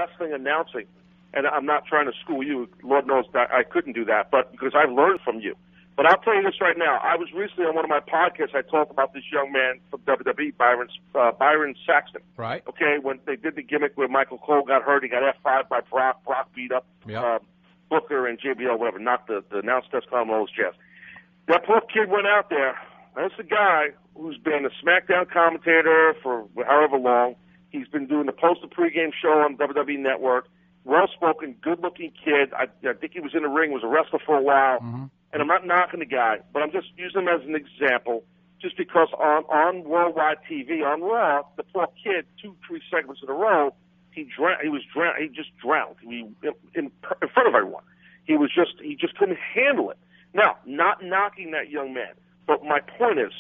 wrestling announcing, and I'm not trying to school you. Lord knows that I couldn't do that, but because I've learned from you. But I'll tell you this right now. I was recently on one of my podcasts. I talked about this young man from WWE, Byron Sexton. Right. Okay, when they did the gimmick where Michael Cole got hurt, he got F5 by Brock. Brock beat up Booker and JBL, whatever, not the announce desk on all those jazz. That poor kid went out there. That's the guy who's been a SmackDown commentator for however long. He's been doing the post and pregame show on WWE Network. Well-spoken, good-looking kid. I think he was in the ring, was a wrestler for a while. Mm-hmm. And I'm not knocking the guy, but I'm just using him as an example just because on worldwide TV, on Raw, the poor kid, 2-3 segments in a row, he just drowned in front of everyone. He just couldn't handle it. Now, not knocking that young man, but my point is,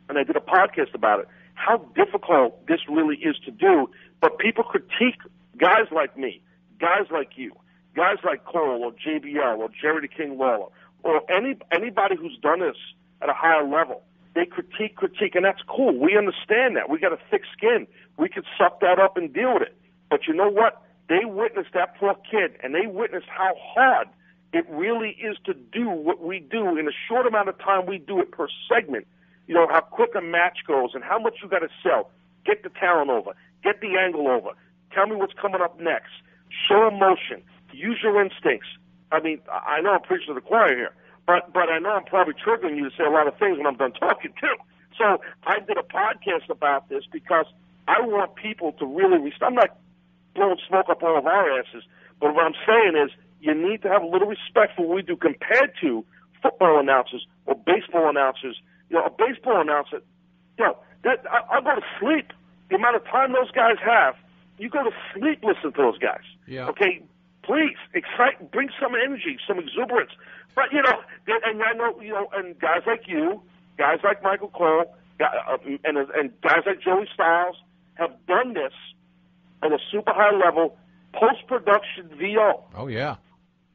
and I did a podcast about it, how difficult this really is to do, but people critique guys like me, guys like you, guys like Cole or JBL or Jerry the King Lawler, or anybody who's done this at a higher level. They critique, and that's cool. We understand that. We got a thick skin. We could suck that up and deal with it. But you know what? They witnessed that poor kid, and they witnessed how hard it really is to do what we do in a short amount of time. We do it per segment. You know, how quick a match goes and how much you got to sell. Get the talent over. Get the angle over. Tell me what's coming up next. Show emotion. Use your instincts. I mean, I know I'm preaching to the choir here, but I know I'm probably triggering you to say a lot of things when I'm done talking too. So I did a podcast about this because I want people to really I'm not blowing smoke up all of our asses, but what I'm saying is you need to have a little respect for what we do compared to football announcers or baseball announcers. You know, a baseball announcer, I'll go to sleep. The amount of time those guys have, you go to sleep listening to those guys. Yeah. Okay? Please, excite, bring some energy, some exuberance. But, and I know, and guys like you, guys like Michael Cole, and guys like Joey Styles have done this at a super high level, post-production VO. Oh, yeah.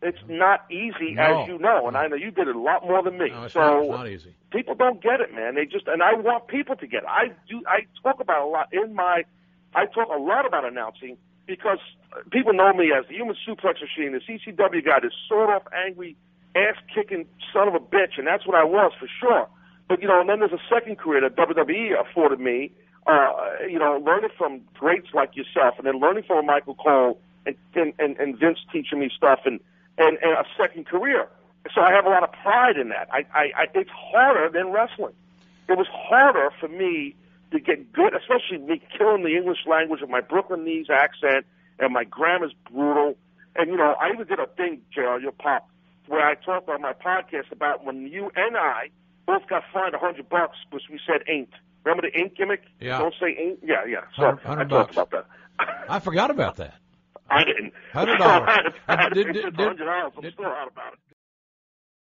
It's not easy, as you know, and I know you did it a lot more than me. No, it's not easy. People don't get it, man. And I want people to get it. I talk about a lot I talk a lot about announcing because people know me as the human suplex machine, the CCW guy, this sort-off angry, ass-kicking son of a bitch, and that's what I was for sure. But, and then there's a second career that WWE afforded me, learning from greats like yourself, and then learning from Michael Cole and Vince teaching me stuff, and a second career. So I have a lot of pride in that. It's harder than wrestling. It was harder for me to get good, especially me killing the English language with my Brooklynese accent, and my grammar's brutal. And, I even did a thing, Gerald, your pop, where I talked on my podcast about when you and I both got fined $100 because we said ain't. Remember the ain't gimmick? Yeah. Don't say ain't? Yeah. So I talked about that. I forgot about that. I didn't. $100. $100. I'm still out about it.